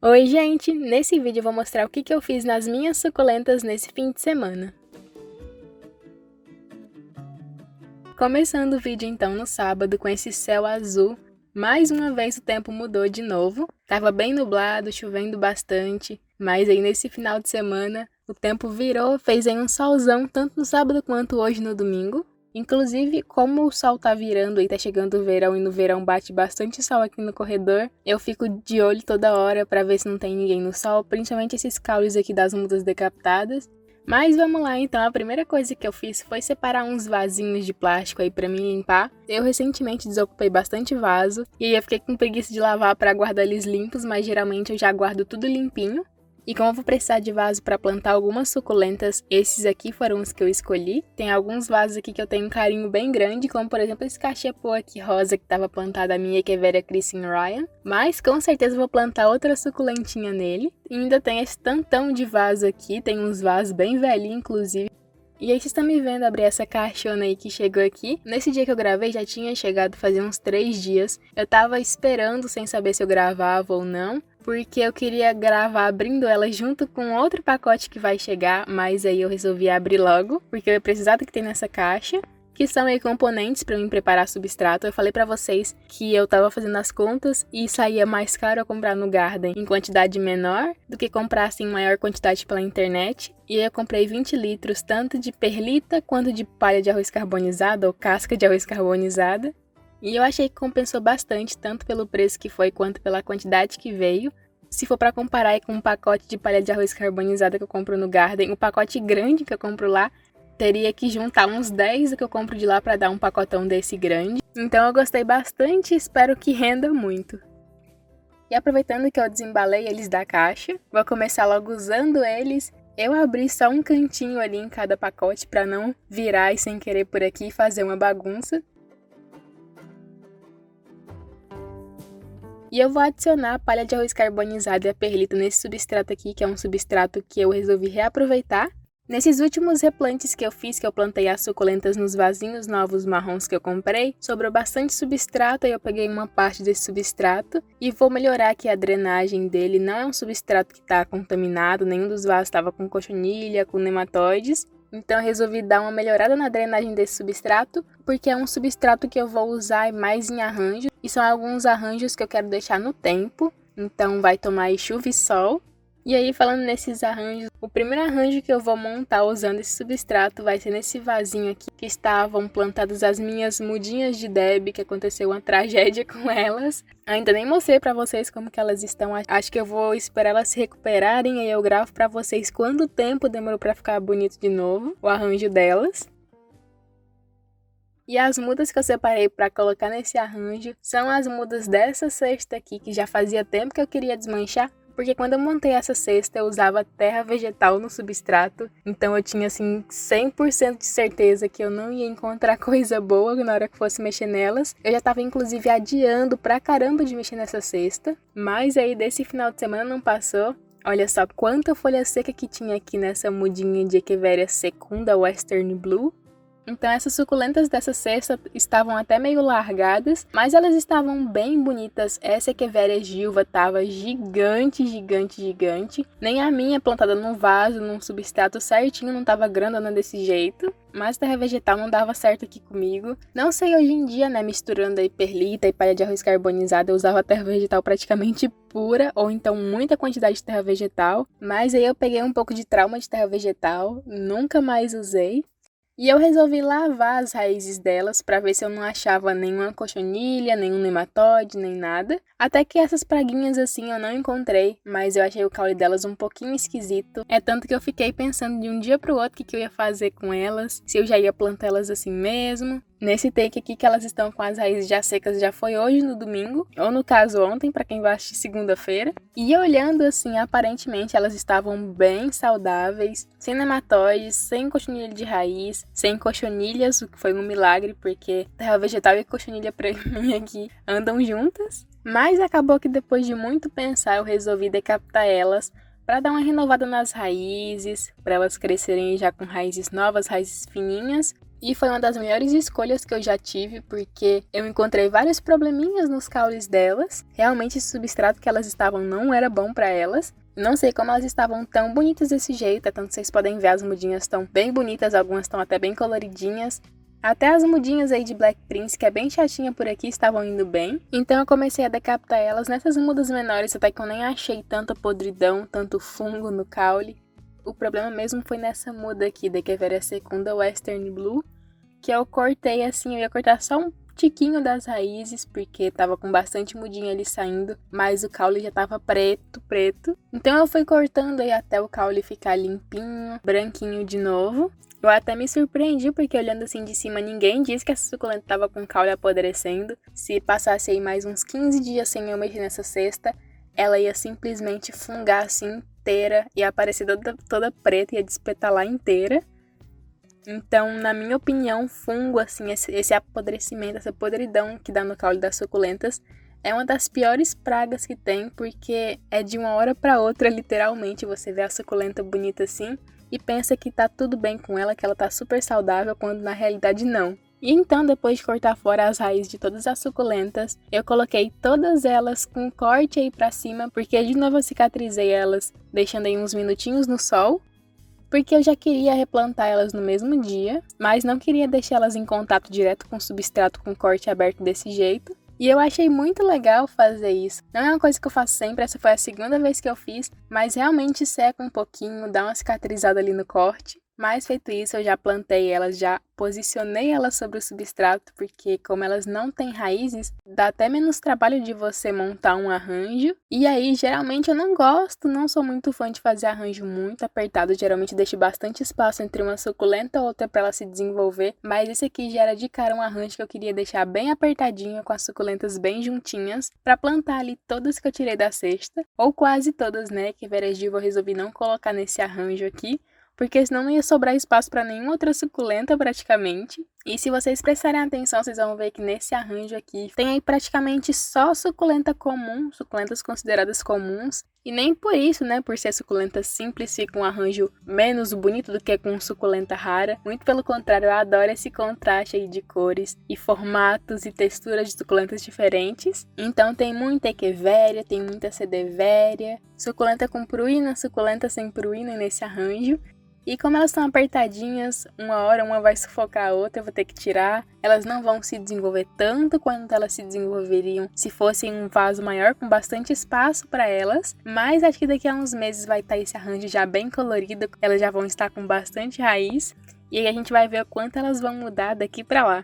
Oi gente, nesse vídeo eu vou mostrar o que eu fiz nas minhas suculentas nesse fim de semana. Começando o vídeo então no sábado com esse céu azul, mais uma vez o tempo mudou de novo, tava bem nublado, chovendo bastante, mas aí nesse final de semana o tempo virou, fez aí um solzão tanto no sábado quanto hoje no domingo. Inclusive, como o sol tá virando e tá chegando o verão e no verão bate bastante sol aqui no corredor, eu fico de olho toda hora pra ver se não tem ninguém no sol, principalmente esses caules aqui das mudas decapitadas. Mas vamos lá então, a primeira coisa que eu fiz foi separar uns vasinhos de plástico aí pra mim limpar. Eu recentemente desocupei bastante vaso e aí eu fiquei com preguiça de lavar pra guardar eles limpos, mas geralmente eu já guardo tudo limpinho. E como eu vou precisar de vaso para plantar algumas suculentas, esses aqui foram os que eu escolhi. Tem alguns vasos aqui que eu tenho um carinho bem grande, como por exemplo esse cachepô aqui rosa que estava plantado a minha Echeveria Christine Ryan. Mas com certeza vou plantar outra suculentinha nele. E ainda tem esse tantão de vaso aqui, tem uns vasos bem velhinhos inclusive. E aí vocês estão me vendo abrir essa caixona aí que chegou aqui. Nesse dia que eu gravei já tinha chegado fazia uns 3 dias. Eu tava esperando sem saber se eu gravava ou não, porque eu queria gravar abrindo ela junto com outro pacote que vai chegar, mas aí eu resolvi abrir logo, porque eu ia precisar do que tem nessa caixa, que são aí componentes para mim preparar substrato. Eu falei para vocês que eu tava fazendo as contas e saía mais caro eu comprar no Garden em quantidade menor do que comprar assim em maior quantidade pela internet. E aí eu comprei 20 litros tanto de perlita quanto de palha de arroz carbonizada ou casca de arroz carbonizada. E eu achei que compensou bastante, tanto pelo preço que foi quanto pela quantidade que veio. Se for para comparar aí com um pacote de palha de arroz carbonizada que eu compro no Garden, o pacote grande que eu compro lá, teria que juntar uns 10 do que eu compro de lá para dar um pacotão desse grande. Então eu gostei bastante e espero que renda muito. E aproveitando que eu desembalei eles da caixa, vou começar logo usando eles. Eu abri só um cantinho ali em cada pacote para não virar e sem querer por aqui fazer uma bagunça. E eu vou adicionar a palha de arroz carbonizado e a perlita nesse substrato aqui, que é um substrato que eu resolvi reaproveitar. Nesses últimos replantes que eu fiz, que eu plantei as suculentas nos vasinhos novos marrons que eu comprei, sobrou bastante substrato e eu peguei uma parte desse substrato e vou melhorar aqui a drenagem dele. Não é um substrato que está contaminado, nenhum dos vasos estava com cochonilha, com nematóides. Então eu resolvi dar uma melhorada na drenagem desse substrato, porque é um substrato que eu vou usar mais em arranjo. E são alguns arranjos que eu quero deixar no tempo, então vai tomar aí chuva e sol. E aí, falando nesses arranjos, o primeiro arranjo que eu vou montar usando esse substrato vai ser nesse vasinho aqui, que estavam plantadas as minhas mudinhas de Deb, que aconteceu uma tragédia com elas. Ainda nem mostrei pra vocês como que elas estão, acho que eu vou esperar elas se recuperarem, aí eu gravo pra vocês quanto tempo demorou pra ficar bonito de novo, o arranjo delas. E as mudas que eu separei para colocar nesse arranjo são as mudas dessa cesta aqui, que já fazia tempo que eu queria desmanchar, porque quando eu montei essa cesta eu usava terra vegetal no substrato, então eu tinha assim 100% de certeza que eu não ia encontrar coisa boa na hora que fosse mexer nelas. Eu já estava inclusive adiando pra caramba de mexer nessa cesta, mas aí desse final de semana não passou. Olha só quanta folha seca que tinha aqui nessa mudinha de Echeveria secunda Western Blue. Então essas suculentas dessa cesta estavam até meio largadas, mas elas estavam bem bonitas. Essa Echeveria Gilva estava gigante, gigante, gigante. Nem a minha plantada num vaso, num substrato certinho, não estava grandona desse jeito. Mas terra vegetal não dava certo aqui comigo. Não sei hoje em dia, né, misturando aí perlita e palha de arroz carbonizada, eu usava terra vegetal praticamente pura, ou então muita quantidade de terra vegetal. Mas aí eu peguei um pouco de trauma de terra vegetal, nunca mais usei. E eu resolvi lavar as raízes delas para ver se eu não achava nenhuma cochonilha, nenhum nematóide, nem nada. Até que essas praguinhas assim eu não encontrei, mas eu achei o caule delas um pouquinho esquisito. É tanto que eu fiquei pensando de um dia pro outro o que eu ia fazer com elas, se eu já ia plantar elas assim mesmo. Nesse take aqui que elas estão com as raízes já secas já foi hoje no domingo, ou no caso ontem, para quem vai assistir segunda-feira. E olhando assim, aparentemente elas estavam bem saudáveis, sem nematóides, sem cochonilha de raiz, sem cochonilhas, o que foi um milagre, porque terra vegetal e cochonilha pra mim aqui andam juntas. Mas acabou que depois de muito pensar eu resolvi decapitar elas para dar uma renovada nas raízes, para elas crescerem já com raízes novas, raízes fininhas. E foi uma das melhores escolhas que eu já tive, porque eu encontrei vários probleminhas nos caules delas. Realmente esse substrato que elas estavam não era bom para elas. Não sei como elas estavam tão bonitas desse jeito, tanto que vocês podem ver as mudinhas estão bem bonitas, algumas estão até bem coloridinhas. Até as mudinhas aí de Black Prince, que é bem chatinha por aqui, estavam indo bem. Então eu comecei a decapitar elas nessas mudas menores, até que eu nem achei tanta podridão, tanto fungo no caule. O problema mesmo foi nessa muda aqui da Echeveria secunda Western Blue, que eu cortei assim, eu ia cortar só um tiquinho das raízes, porque tava com bastante mudinha ali saindo, mas o caule já tava preto. Então eu fui cortando aí até o caule ficar limpinho, branquinho de novo. Eu até me surpreendi, porque olhando assim de cima, ninguém disse que essa suculenta tava com caule apodrecendo. Se passasse aí mais uns 15 dias sem eu mexer nessa cesta, ela ia simplesmente fungar assim inteira, ia aparecer toda preta, ia despetalar inteira. Então, na minha opinião, fungo, assim, esse apodrecimento, essa podridão que dá no caule das suculentas é uma das piores pragas que tem, porque é de uma hora para outra, literalmente, você vê a suculenta bonita assim e pensa que tá tudo bem com ela, que ela tá super saudável, quando na realidade não. E então, depois de cortar fora as raízes de todas as suculentas, eu coloquei todas elas com corte aí pra cima, porque de novo eu cicatrizei elas, deixando aí uns minutinhos no sol, porque eu já queria replantar elas no mesmo dia, mas não queria deixar elas em contato direto com o substrato com corte aberto desse jeito. E eu achei muito legal fazer isso. Não é uma coisa que eu faço sempre, essa foi a segunda vez que eu fiz, mas realmente seca um pouquinho, dá uma cicatrizada ali no corte. Mas feito isso, eu já plantei elas, já posicionei elas sobre o substrato, porque como elas não têm raízes, dá até menos trabalho de você montar um arranjo. E aí, geralmente eu não sou muito fã de fazer arranjo muito apertado, geralmente deixo bastante espaço entre uma suculenta ou outra para ela se desenvolver, mas esse aqui já era de cara um arranjo que eu queria deixar bem apertadinho, com as suculentas bem juntinhas, para plantar ali todas que eu tirei da cesta, ou quase todas, né, que Veregiva eu resolvi não colocar nesse arranjo aqui, porque senão não ia sobrar espaço para nenhuma outra suculenta praticamente. E se vocês prestarem atenção, vocês vão ver que nesse arranjo aqui tem aí praticamente só suculenta comum, suculentas consideradas comuns. E nem por isso, né, por ser suculenta simples, fica um arranjo menos bonito do que com suculenta rara. Muito pelo contrário, eu adoro esse contraste aí de cores e formatos e texturas de suculentas diferentes. Então tem muita Echeveria, tem muita Sedeveria, suculenta com pruína, suculenta sem pruína nesse arranjo. E como elas estão apertadinhas, uma hora uma vai sufocar a outra, eu vou ter que tirar. Elas não vão se desenvolver tanto quanto elas se desenvolveriam se fossem um vaso maior com bastante espaço para elas. Mas acho que daqui a uns meses vai estar esse arranjo já bem colorido, elas já vão estar com bastante raiz. E aí a gente vai ver o quanto elas vão mudar daqui para lá.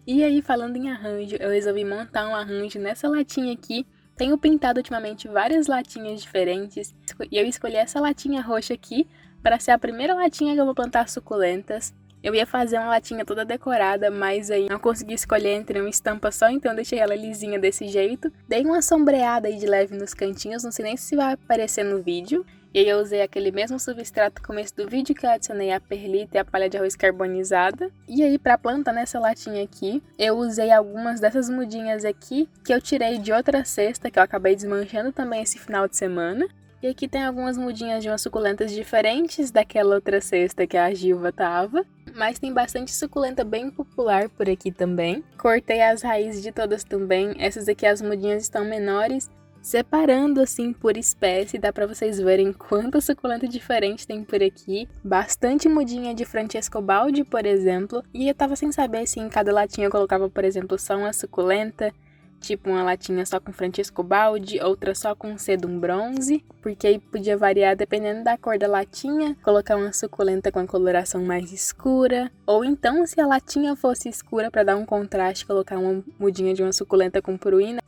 E aí, falando em arranjo, eu resolvi montar um arranjo nessa latinha aqui. Tenho pintado ultimamente várias latinhas diferentes e eu escolhi essa latinha roxa aqui para ser a primeira latinha que eu vou plantar suculentas. Eu ia fazer uma latinha toda decorada, mas aí não consegui escolher entre uma estampa só, então deixei ela lisinha desse jeito. Dei uma sombreada aí de leve nos cantinhos, não sei nem se vai aparecer no vídeo. E aí eu usei aquele mesmo substrato no começo do vídeo que eu adicionei a perlita e a palha de arroz carbonizada. E aí para plantar nessa latinha aqui, eu usei algumas dessas mudinhas aqui que eu tirei de outra cesta, que eu acabei desmanchando também esse final de semana. E aqui tem algumas mudinhas de umas suculentas diferentes daquela outra cesta que a Gilva tava. Mas tem bastante suculenta bem popular por aqui também. Cortei as raízes de todas também. Essas aqui as mudinhas estão menores. Separando assim por espécie, dá pra vocês verem quanta suculenta diferente tem por aqui. Bastante mudinha de Francesco Baldi, por exemplo. E eu tava sem saber se em cada latinha eu colocava, por exemplo, só uma suculenta. Tipo uma latinha só com Francesco Baldi, outra só com Sedum Bronze. Porque aí podia variar dependendo da cor da latinha. Colocar uma suculenta com a coloração mais escura. Ou então, se a latinha fosse escura, pra dar um contraste, colocar uma mudinha de uma suculenta com pruína.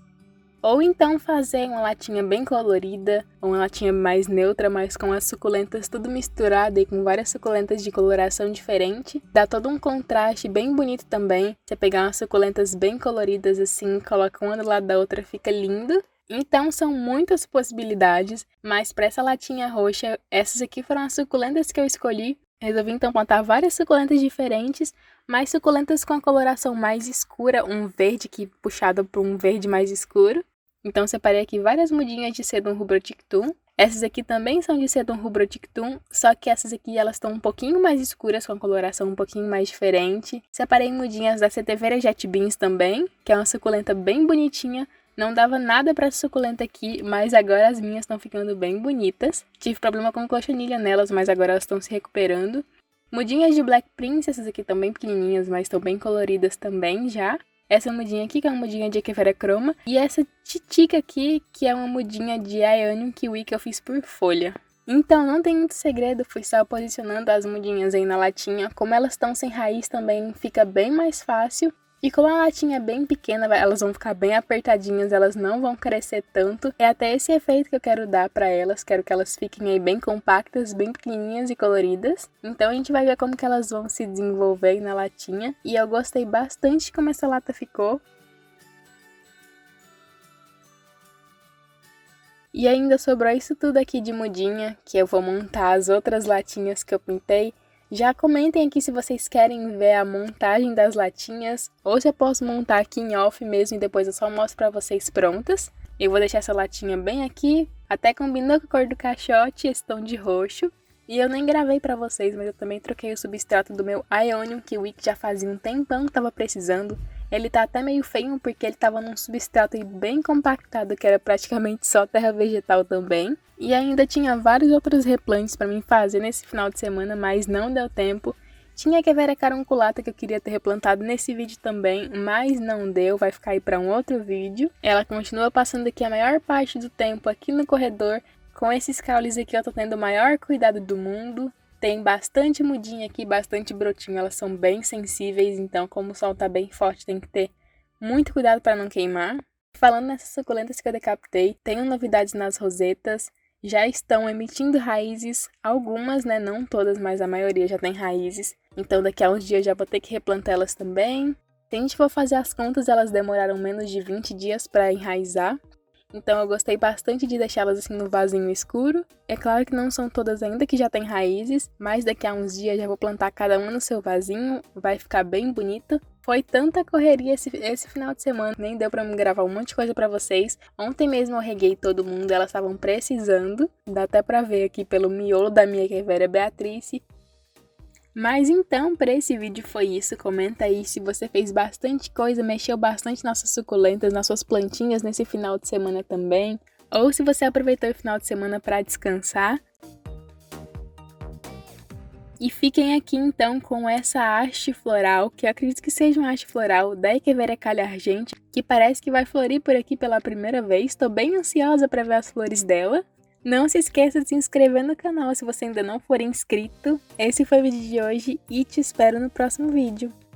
Ou então fazer uma latinha bem colorida, ou uma latinha mais neutra, mas com as suculentas tudo misturado e com várias suculentas de coloração diferente. Dá todo um contraste bem bonito também. Você pegar umas suculentas bem coloridas assim, coloca uma do lado da outra, fica lindo. Então são muitas possibilidades, mas para essa latinha roxa, essas aqui foram as suculentas que eu escolhi. Resolvi então plantar várias suculentas diferentes, mas suculentas com a coloração mais escura, um verde que puxado para um verde mais escuro. Então separei aqui várias mudinhas de Sedum Rubro Tictum. Essas aqui também são de Sedum rubrotictum, só que essas aqui elas estão um pouquinho mais escuras, com a coloração um pouquinho mais diferente. Separei mudinhas da Setaphira Jet Beans também, que é uma suculenta bem bonitinha. Não dava nada para essa suculenta aqui, mas agora as minhas estão ficando bem bonitas. Tive problema com cochonilha nelas, mas agora elas estão se recuperando. Mudinhas de Black Prince, essas aqui estão bem pequenininhas, mas estão bem coloridas também já. Essa mudinha aqui, que é uma mudinha de Echeveria chroma. E essa titica aqui, que é uma mudinha de Ionium Kiwi que eu fiz por folha. Então, não tem muito segredo, fui só posicionando as mudinhas aí na latinha. Como elas estão sem raiz também, fica bem mais fácil. E como a latinha é bem pequena, elas vão ficar bem apertadinhas, elas não vão crescer tanto. É até esse efeito que eu quero dar pra elas, quero que elas fiquem aí bem compactas, bem pequenininhas e coloridas. Então a gente vai ver como que elas vão se desenvolver aí na latinha. E eu gostei bastante de como essa lata ficou. E ainda sobrou isso tudo aqui de mudinha, que eu vou montar as outras latinhas que eu pintei. Já comentem aqui se vocês querem ver a montagem das latinhas, ou se eu posso montar aqui em off mesmo e depois eu só mostro pra vocês prontas. Eu vou deixar essa latinha bem aqui, até combinou com a cor do caixote, esse tom de roxo. E eu nem gravei pra vocês, mas eu também troquei o substrato do meu Ionium Kiwi, que já fazia um tempão que tava precisando. Ele tá até meio feio porque ele tava num substrato aí bem compactado, que era praticamente só terra vegetal também. E ainda tinha vários outros replantes pra mim fazer nesse final de semana, mas não deu tempo. Tinha a Echeveria carunculata que eu queria ter replantado nesse vídeo também, mas não deu, vai ficar aí pra um outro vídeo. Ela continua passando aqui a maior parte do tempo aqui no corredor. Com esses caules aqui eu tô tendo o maior cuidado do mundo. Tem bastante mudinha aqui, bastante brotinho, elas são bem sensíveis, então como o sol tá bem forte tem que ter muito cuidado para não queimar. Falando nessas suculentas que eu decapitei, tenho novidades nas rosetas, já estão emitindo raízes, algumas, né, não todas, mas a maioria já tem raízes, então daqui a uns dias já vou ter que replantar elas também. Se a gente for fazer as contas, elas demoraram menos de 20 dias para enraizar. Então eu gostei bastante de deixá-las assim no vasinho escuro. É claro que não são todas ainda que já tem raízes, mas daqui a uns dias já vou plantar cada uma no seu vasinho, vai ficar bem bonito. Foi tanta correria esse final de semana, nem deu pra me gravar um monte de coisa pra vocês. Ontem mesmo eu reguei todo mundo, elas estavam precisando, dá até pra ver aqui pelo miolo da minha Echeveria Beatrice. Mas então, para esse vídeo foi isso. Comenta aí se você fez bastante coisa, mexeu bastante nas suas suculentas, nas suas plantinhas nesse final de semana também. Ou se você aproveitou o final de semana para descansar. E fiquem aqui então com essa haste floral, que eu acredito que seja uma haste floral da Echeveria Calha Argente, que parece que vai florir por aqui pela primeira vez. Estou bem ansiosa para ver as flores dela. Não se esqueça de se inscrever no canal se você ainda não for inscrito. Esse foi o vídeo de hoje e te espero no próximo vídeo.